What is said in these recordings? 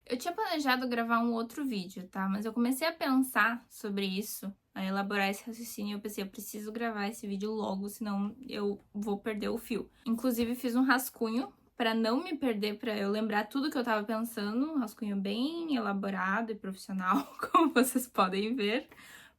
Eu tinha planejado gravar um outro vídeo, tá? Mas eu comecei a pensar sobre isso, a elaborar esse raciocínio, e eu pensei, eu preciso gravar esse vídeo logo, senão eu vou perder o fio. Inclusive, fiz um rascunho pra não me perder, pra eu lembrar tudo que eu tava pensando, um rascunho bem elaborado e profissional, como vocês podem ver.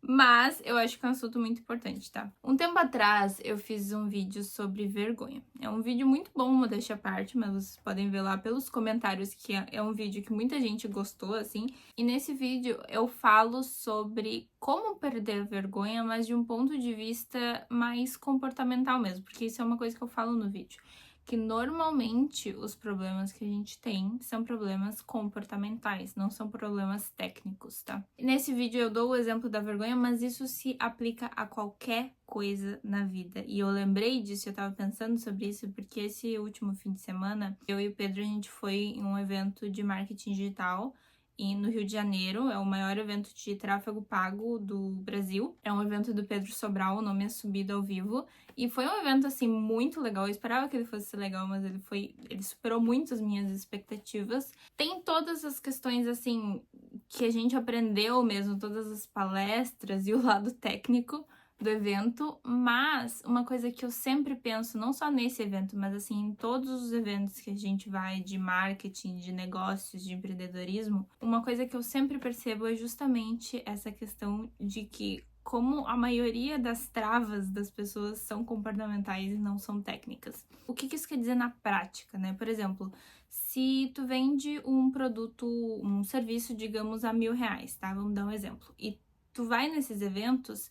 Mas eu acho que é um assunto muito importante, tá? Um tempo atrás eu fiz um vídeo sobre vergonha. É um vídeo muito bom, modéstia à parte, mas vocês podem ver lá pelos comentários que é um vídeo que muita gente gostou, assim. E nesse vídeo eu falo sobre como perder a vergonha, mas de um ponto de vista mais comportamental mesmo, porque isso é uma coisa que eu falo no vídeo. Que normalmente os problemas que a gente tem são problemas comportamentais, não são problemas técnicos, tá? Nesse vídeo eu dou o exemplo da vergonha, mas isso se aplica a qualquer coisa na vida. E eu lembrei disso, eu tava pensando sobre isso, porque esse último fim de semana, eu e o Pedro, a gente foi em um evento de marketing digital e no Rio de Janeiro, é o maior evento de tráfego pago do Brasil. É um evento do Pedro Sobral, o nome é Subido ao Vivo. E foi um evento, assim, muito legal. Eu esperava que ele fosse legal, mas ele superou muito as minhas expectativas. Tem todas as questões, assim, que a gente aprendeu mesmo, todas as palestras e o lado técnico do evento, mas uma coisa que eu sempre penso, não só nesse evento, mas assim, em todos os eventos que a gente vai de marketing, de negócios, de empreendedorismo, uma coisa que eu sempre percebo é justamente essa questão de que como a maioria das travas das pessoas são comportamentais e não são técnicas. O que isso quer dizer na prática, né? Por exemplo, se tu vende um produto, um serviço, digamos, a R$ 1.000, tá? Vamos dar um exemplo. E tu vai nesses eventos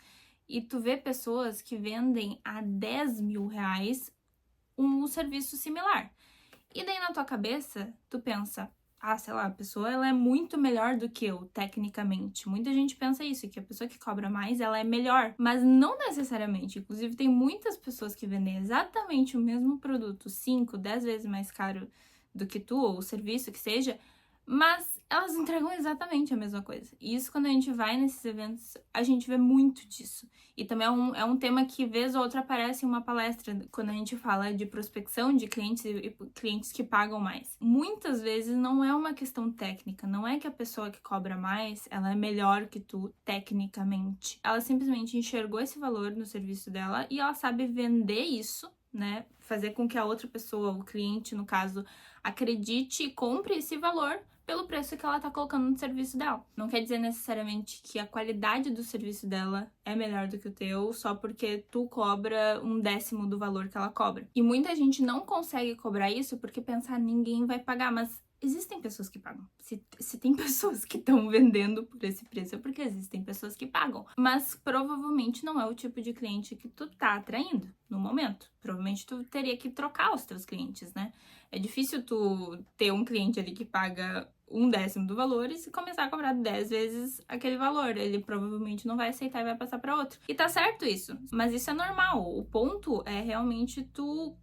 e tu vê pessoas que vendem a R$ 10.000 um serviço similar. E daí na tua cabeça, tu pensa, sei lá, a pessoa ela é muito melhor do que eu, tecnicamente. Muita gente pensa isso, que a pessoa que cobra mais, ela é melhor. Mas não necessariamente. Inclusive, tem muitas pessoas que vendem exatamente o mesmo produto, 5, 10 vezes mais caro do que tu, ou o serviço que seja, mas elas entregam exatamente a mesma coisa. E isso, quando a gente vai nesses eventos, a gente vê muito disso. E também é um tema que, vez ou outra, aparece em uma palestra, quando a gente fala de prospecção de clientes e clientes que pagam mais. Muitas vezes não é uma questão técnica, não é que a pessoa que cobra mais, ela é melhor que tu tecnicamente. Ela simplesmente enxergou esse valor no serviço dela e ela sabe vender isso, né? Fazer com que a outra pessoa, o cliente, no caso, acredite e compre esse valor pelo preço que ela tá colocando no serviço dela. Não quer dizer necessariamente que a qualidade do serviço dela é melhor do que o teu só porque tu cobra 1/10 do valor que ela cobra. E muita gente não consegue cobrar isso porque pensa, ninguém vai pagar, mas existem pessoas que pagam. Se tem pessoas que estão vendendo por esse preço, é porque existem pessoas que pagam. Mas provavelmente não é o tipo de cliente que tu tá atraindo no momento. Provavelmente tu teria que trocar os teus clientes, né? É difícil tu ter um cliente ali que paga 1/10 do valor e se começar a cobrar 10 vezes aquele valor, ele provavelmente não vai aceitar e vai passar para outro. E tá certo isso, mas isso é normal. O ponto é realmente tu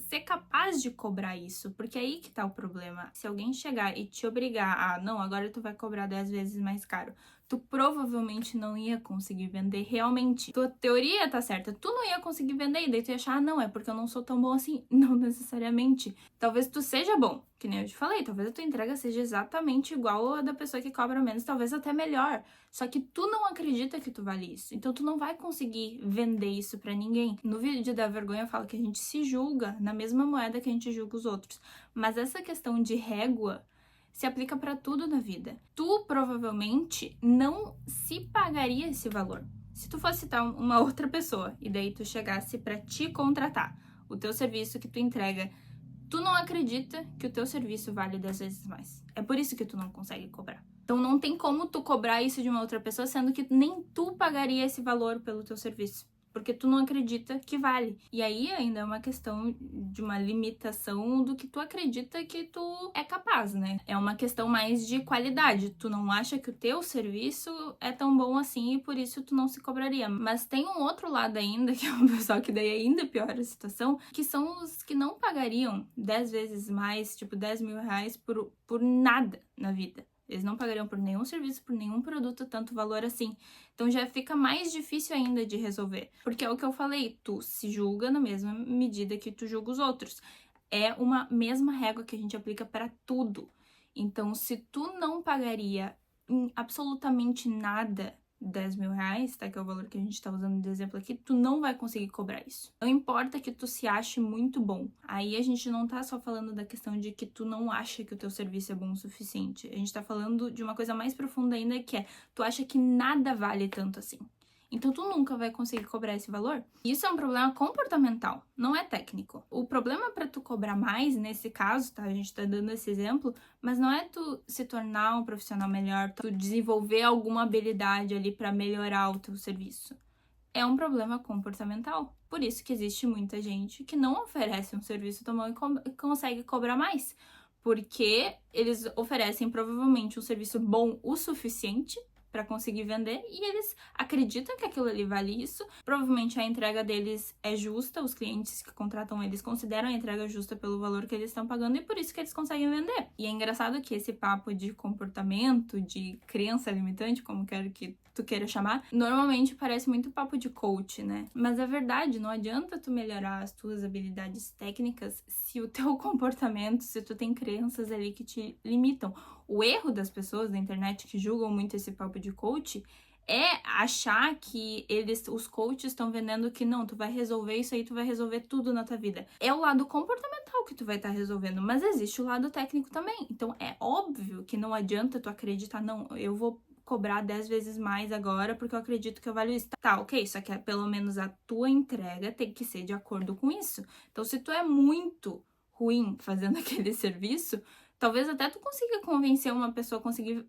ser capaz de cobrar isso, porque é aí que tá o problema. Se alguém chegar e te obrigar a, não, agora tu vai cobrar 10 vezes mais caro, tu provavelmente não ia conseguir vender realmente. Tua teoria tá certa, tu não ia conseguir vender, e daí tu ia achar, não, é porque eu não sou tão bom assim. Não necessariamente. Talvez tu seja bom, que nem eu te falei, talvez a tua entrega seja exatamente igual a da pessoa que cobra menos, talvez até melhor. Só que tu não acredita que tu vale isso, então tu não vai conseguir vender isso pra ninguém. No vídeo da vergonha eu falo que a gente se julga na mesma moeda que a gente julga os outros. Mas essa questão de régua se aplica para tudo na vida. Tu provavelmente não se pagaria esse valor. Se tu fosse citar uma outra pessoa e daí tu chegasse para te contratar, o teu serviço que tu entrega, tu não acredita que o teu serviço vale 10 vezes mais. É por isso que tu não consegue cobrar. Então não tem como tu cobrar isso de uma outra pessoa, sendo que nem tu pagaria esse valor pelo teu serviço. Porque tu não acredita que vale. E aí ainda é uma questão de uma limitação do que tu acredita que tu é capaz, né? É uma questão mais de qualidade. Tu não acha que o teu serviço é tão bom assim e por isso tu não se cobraria. Mas tem um outro lado ainda, que é o pessoal que daí ainda piora a situação, que são os que não pagariam 10 vezes mais, tipo R$ 10.000 por nada na vida. Eles não pagariam por nenhum serviço, por nenhum produto, tanto valor assim. Então já fica mais difícil ainda de resolver. Porque é o que eu falei, tu se julga na mesma medida que tu julga os outros. É uma mesma régua que a gente aplica para tudo. Então, se tu não pagaria em absolutamente nada 10 mil reais, tá? Que é o valor que a gente tá usando de exemplo aqui, tu não vai conseguir cobrar isso. Não importa que tu se ache muito bom. Aí a gente não tá só falando da questão de que tu não acha que o teu serviço é bom o suficiente. A gente tá falando de uma coisa mais profunda ainda, que é tu acha que nada vale tanto assim. Então, tu nunca vai conseguir cobrar esse valor. Isso é um problema comportamental, não é técnico. O problema para tu cobrar mais, nesse caso, tá? A gente tá dando esse exemplo, mas não é tu se tornar um profissional melhor, tu desenvolver alguma habilidade ali para melhorar o teu serviço. É um problema comportamental. Por isso que existe muita gente que não oferece um serviço tão bom e consegue cobrar mais. Porque eles oferecem provavelmente um serviço bom o suficiente para conseguir vender e eles acreditam que aquilo ali vale isso. Provavelmente a entrega deles é justa, os clientes que contratam eles consideram a entrega justa pelo valor que eles estão pagando e por isso que eles conseguem vender. E é engraçado que esse papo de comportamento, de crença limitante, como quero que tu queira chamar, normalmente parece muito papo de coach, né? Mas é verdade, não adianta tu melhorar as tuas habilidades técnicas se o teu comportamento, se tu tem crenças ali que te limitam. O erro das pessoas da internet que julgam muito esse papo de coach é achar que os coaches estão vendendo que não, tu vai resolver isso aí, tu vai resolver tudo na tua vida. É o lado comportamental que tu vai estar resolvendo, mas existe o lado técnico também. Então é óbvio que não adianta tu acreditar, não, eu vou cobrar 10 vezes mais agora porque eu acredito que eu valho isso. Tá, ok, só que pelo menos a tua entrega tem que ser de acordo com isso. Então se tu é muito ruim fazendo aquele serviço, talvez até tu consiga convencer uma pessoa,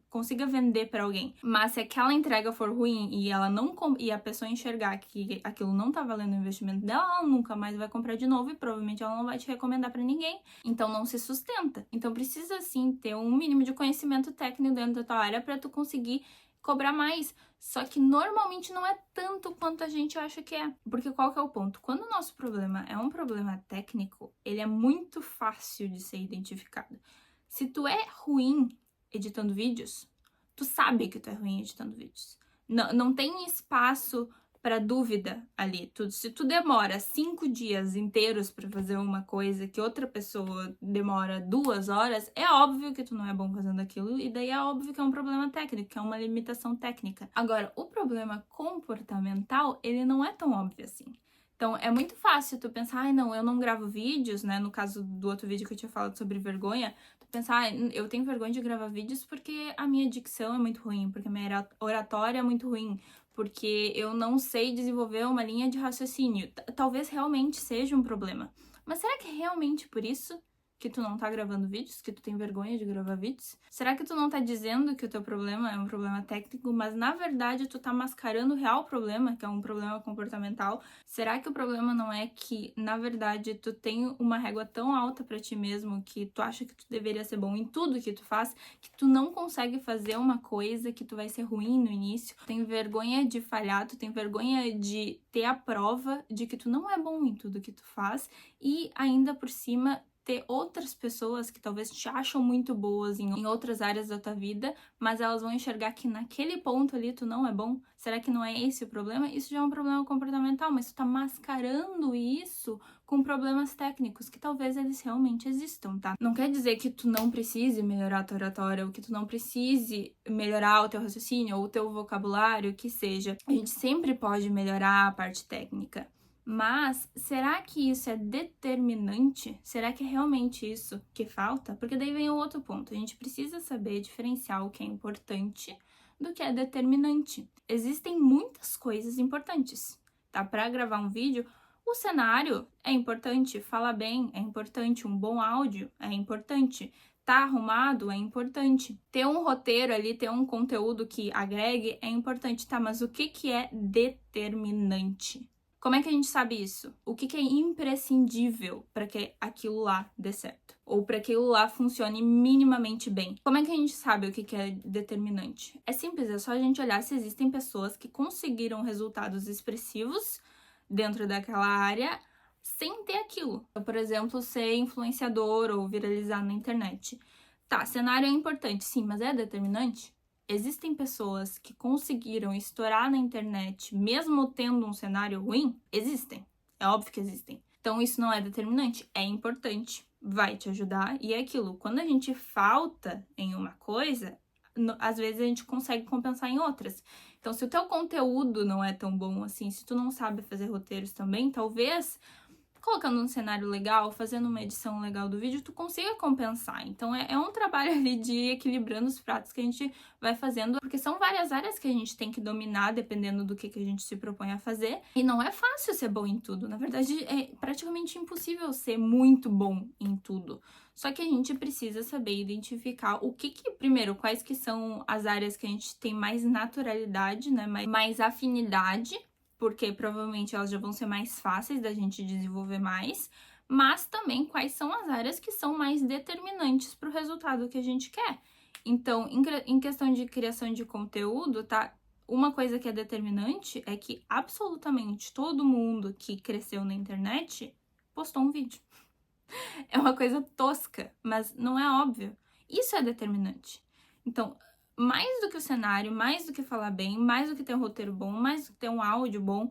consiga vender para alguém. Mas se aquela entrega for ruim e ela não e a pessoa enxergar que aquilo não tá valendo o investimento dela, ela nunca mais vai comprar de novo e provavelmente ela não vai te recomendar para ninguém. Então não se sustenta. Então precisa sim ter um mínimo de conhecimento técnico dentro da tua área para tu conseguir cobrar mais. Só que normalmente não é tanto quanto a gente acha que é. Porque qual que é o ponto? Quando o nosso problema é um problema técnico, ele é muito fácil de ser identificado. Se tu é ruim editando vídeos, tu sabe que tu é ruim editando vídeos. Não tem espaço para dúvida ali. Se tu demora 5 dias inteiros para fazer uma coisa que outra pessoa demora 2 horas, é óbvio que tu não é bom fazendo aquilo e daí é óbvio que é um problema técnico, que é uma limitação técnica. Agora, o problema comportamental, ele não é tão óbvio assim. Então, é muito fácil tu pensar, ai, não, eu não gravo vídeos, né? No caso do outro vídeo que eu tinha falado sobre vergonha, tu pensar, eu tenho vergonha de gravar vídeos porque a minha dicção é muito ruim, porque a minha oratória é muito ruim, porque eu não sei desenvolver uma linha de raciocínio. Talvez realmente seja um problema. Mas será que é realmente por isso que tu não tá gravando vídeos? Que tu tem vergonha de gravar vídeos? Será que tu não tá dizendo que o teu problema é um problema técnico, mas na verdade tu tá mascarando o real problema, que é um problema comportamental? Será que o problema não é que, na verdade, tu tem uma régua tão alta pra ti mesmo que tu acha que tu deveria ser bom em tudo que tu faz, que tu não consegue fazer uma coisa que tu vai ser ruim no início? Tu tem vergonha de falhar, tu tem vergonha de ter a prova de que tu não é bom em tudo que tu faz e ainda por cima ter outras pessoas que talvez te acham muito boas em outras áreas da tua vida, mas elas vão enxergar que naquele ponto ali tu não é bom. Será que não é esse o problema? Isso já é um problema comportamental, mas tu tá mascarando isso com problemas técnicos, que talvez eles realmente existam, tá? Não quer dizer que tu não precise melhorar a tua oratória, ou que tu não precise melhorar o teu raciocínio, ou o teu vocabulário, o que seja. A gente sempre pode melhorar a parte técnica. Mas será que isso é determinante? Será que é realmente isso que falta? Porque daí vem o outro ponto. A gente precisa saber diferenciar o que é importante do que é determinante. Existem muitas coisas importantes, tá? Para gravar um vídeo, o cenário é importante, falar bem é importante, um bom áudio é importante, tá arrumado é importante, ter um roteiro ali, ter um conteúdo que agregue é importante, tá? Mas o que é determinante? Como é que a gente sabe isso? O que é imprescindível para que aquilo lá dê certo? Ou para que aquilo lá funcione minimamente bem? Como é que a gente sabe o que é determinante? É simples, é só a gente olhar se existem pessoas que conseguiram resultados expressivos dentro daquela área sem ter aquilo. Por exemplo, ser influenciador ou viralizar na internet. Tá, cenário é importante, sim, mas é determinante? Existem pessoas que conseguiram estourar na internet mesmo tendo um cenário ruim? Existem. É óbvio que existem. Então, isso não é determinante, é importante. vai te ajudar. E é aquilo, quando a gente falta em uma coisa, às vezes a gente consegue compensar em outras. Então, se o teu conteúdo não é tão bom assim, se tu não sabe fazer roteiros também, talvez colocando um cenário legal, fazendo uma edição legal do vídeo, tu consiga compensar. Então, é um trabalho ali de equilibrando os pratos que a gente vai fazendo, porque são várias áreas que a gente tem que dominar, dependendo do que a gente se propõe a fazer. E não é fácil ser bom em tudo. Na verdade, é praticamente impossível ser muito bom em tudo. Só que a gente precisa saber identificar primeiro, quais que são as áreas que a gente tem mais naturalidade, né, mais afinidade, porque provavelmente elas já vão ser mais fáceis da gente desenvolver mais, mas também quais são as áreas que são mais determinantes para o resultado que a gente quer. Então, em questão de criação de conteúdo, tá? Uma coisa que é determinante é que absolutamente todo mundo que cresceu na internet postou um vídeo. É uma coisa tosca, mas não é óbvio. Isso é determinante. Então, mais do que o cenário, mais do que falar bem, mais do que ter um roteiro bom, mais do que ter um áudio bom,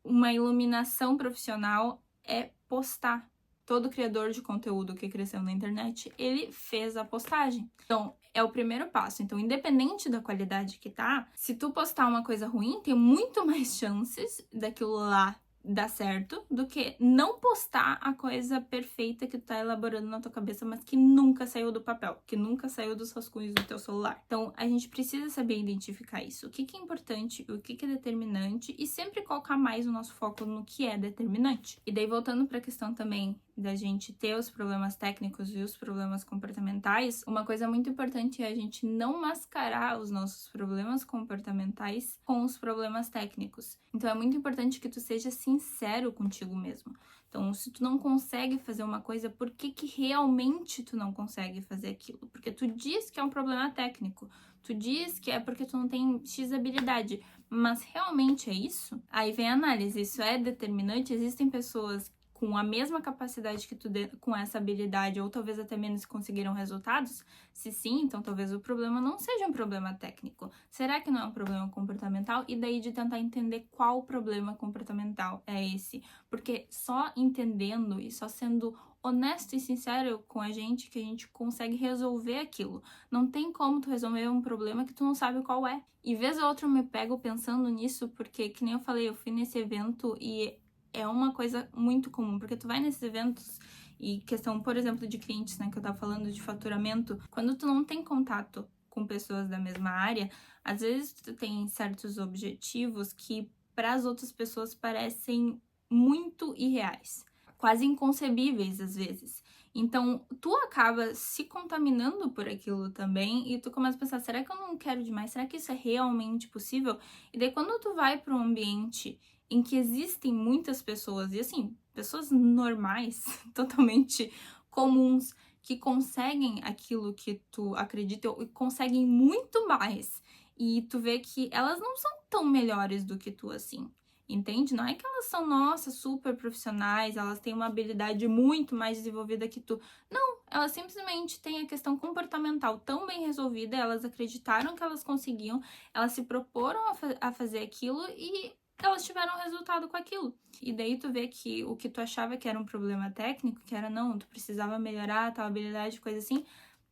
uma iluminação profissional é postar. Todo criador de conteúdo que cresceu na internet, ele fez a postagem. Então, é o primeiro passo. Então, independente da qualidade que tá, se tu postar uma coisa ruim, tem muito mais chances daquilo lá dar certo do que não postar a coisa perfeita que tu tá elaborando na tua cabeça, mas que nunca saiu do papel, que nunca saiu dos rascunhos do teu celular. Então, a gente precisa saber identificar isso. O que é importante, o que é determinante e sempre colocar mais o nosso foco no que é determinante. E daí, voltando para a questão também da gente ter os problemas técnicos e os problemas comportamentais, uma coisa muito importante é a gente não mascarar os nossos problemas comportamentais com os problemas técnicos. Então é muito importante que tu seja sincero contigo mesmo. Então, se tu não consegue fazer uma coisa, por que realmente tu não consegue fazer aquilo? Porque tu diz que é um problema técnico, tu diz que é porque tu não tem X habilidade, mas realmente é isso? Aí vem a análise, isso é determinante? Existem pessoas com a mesma capacidade que tu, com essa habilidade, ou talvez até menos, conseguiram resultados? Se sim, então talvez o problema não seja um problema técnico. Será que não é um problema comportamental? E daí de tentar entender qual problema comportamental é esse. Porque só entendendo e só sendo honesto e sincero com a gente que a gente consegue resolver aquilo. Não tem como tu resolver um problema que tu não sabe qual é. E vez ou outra eu me pego pensando nisso, porque, que nem eu falei, eu fui nesse evento e é uma coisa muito comum, porque tu vai nesses eventos e questão, por exemplo, de clientes, né, que eu tava falando de faturamento, quando tu não tem contato com pessoas da mesma área, às vezes tu tem certos objetivos que para as outras pessoas parecem muito irreais, quase inconcebíveis às vezes. Então, tu acaba se contaminando por aquilo também e tu começa a pensar, será que eu não quero demais? Será que isso é realmente possível? E daí quando tu vai para um ambiente em que existem muitas pessoas, e assim, pessoas normais, totalmente comuns, que conseguem aquilo que tu acredita e conseguem muito mais. E tu vê que elas não são tão melhores do que tu assim, entende? Não é que elas são, nossa, super profissionais, elas têm uma habilidade muito mais desenvolvida que tu. Não, elas simplesmente têm a questão comportamental tão bem resolvida, elas acreditaram que elas conseguiam, elas se proporam a fazer aquilo e elas tiveram resultado com aquilo. E daí tu vê que o que tu achava que era um problema técnico, que era não, tu precisava melhorar a tua habilidade, coisa assim,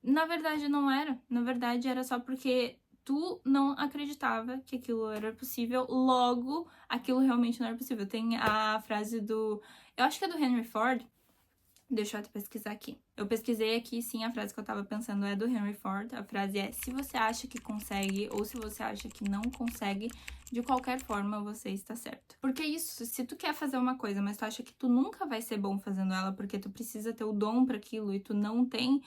na verdade não era. Na verdade era só porque tu não acreditava que aquilo era possível, logo aquilo realmente não era possível. Tem a frase do, eu acho que é do Henry Ford. Deixa eu até pesquisar aqui. Eu pesquisei aqui, sim, a frase que eu tava pensando é do Henry Ford. A frase é: se você acha que consegue ou se você acha que não consegue, de qualquer forma você está certo. Porque isso, se tu quer fazer uma coisa, mas tu acha que tu nunca vai ser bom fazendo ela porque tu precisa ter o dom para aquilo e tu não tem,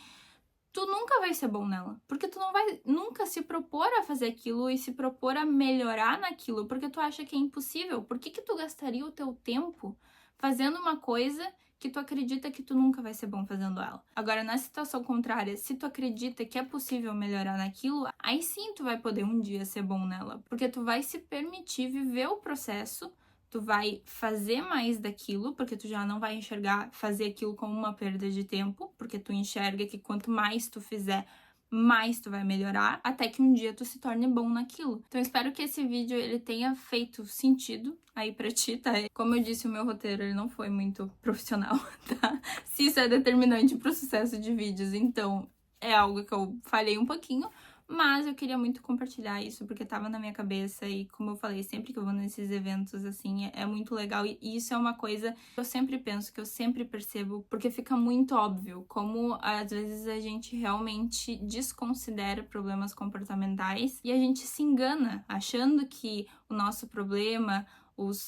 tu nunca vai ser bom nela. Porque tu não vai nunca se propor a fazer aquilo e se propor a melhorar naquilo porque tu acha que é impossível. Por que tu gastaria o teu tempo fazendo uma coisa que tu acredita que tu nunca vai ser bom fazendo ela? Agora, na situação contrária, se tu acredita que é possível melhorar naquilo, aí sim tu vai poder um dia ser bom nela, porque tu vai se permitir viver o processo, tu vai fazer mais daquilo, porque tu já não vai enxergar fazer aquilo como uma perda de tempo, porque tu enxerga que quanto mais tu fizer, mais tu vai melhorar, até que um dia tu se torne bom naquilo. Então eu espero que esse vídeo ele tenha feito sentido aí pra ti, tá? Como eu disse, o meu roteiro ele não foi muito profissional, tá? Se isso é determinante pro sucesso de vídeos, então é algo que eu falhei um pouquinho, mas eu queria muito compartilhar isso, porque tava na minha cabeça e, como eu falei, sempre que eu vou nesses eventos, assim, é muito legal. E isso é uma coisa que eu sempre penso, que eu sempre percebo, porque fica muito óbvio como, às vezes, a gente realmente desconsidera problemas comportamentais e a gente se engana, achando que o nosso problema,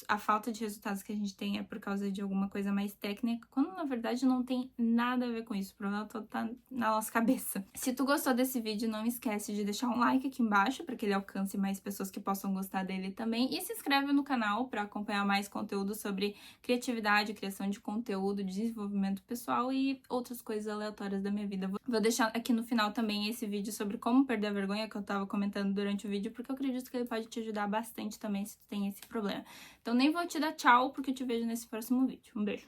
a falta de resultados que a gente tem é por causa de alguma coisa mais técnica, quando na verdade não tem nada a ver com isso. O problema todo tá na nossa cabeça. Se tu gostou desse vídeo, não esquece de deixar um like aqui embaixo para que ele alcance mais pessoas que possam gostar dele também. E se inscreve no canal para acompanhar mais conteúdo sobre criatividade, criação de conteúdo, desenvolvimento pessoal e outras coisas aleatórias da minha vida. Vou deixar aqui no final também esse vídeo sobre como perder a vergonha que eu tava comentando durante o vídeo, porque eu acredito que ele pode te ajudar bastante também se tu tem esse problema. Então nem vou te dar tchau, porque eu te vejo nesse próximo vídeo. Um beijo!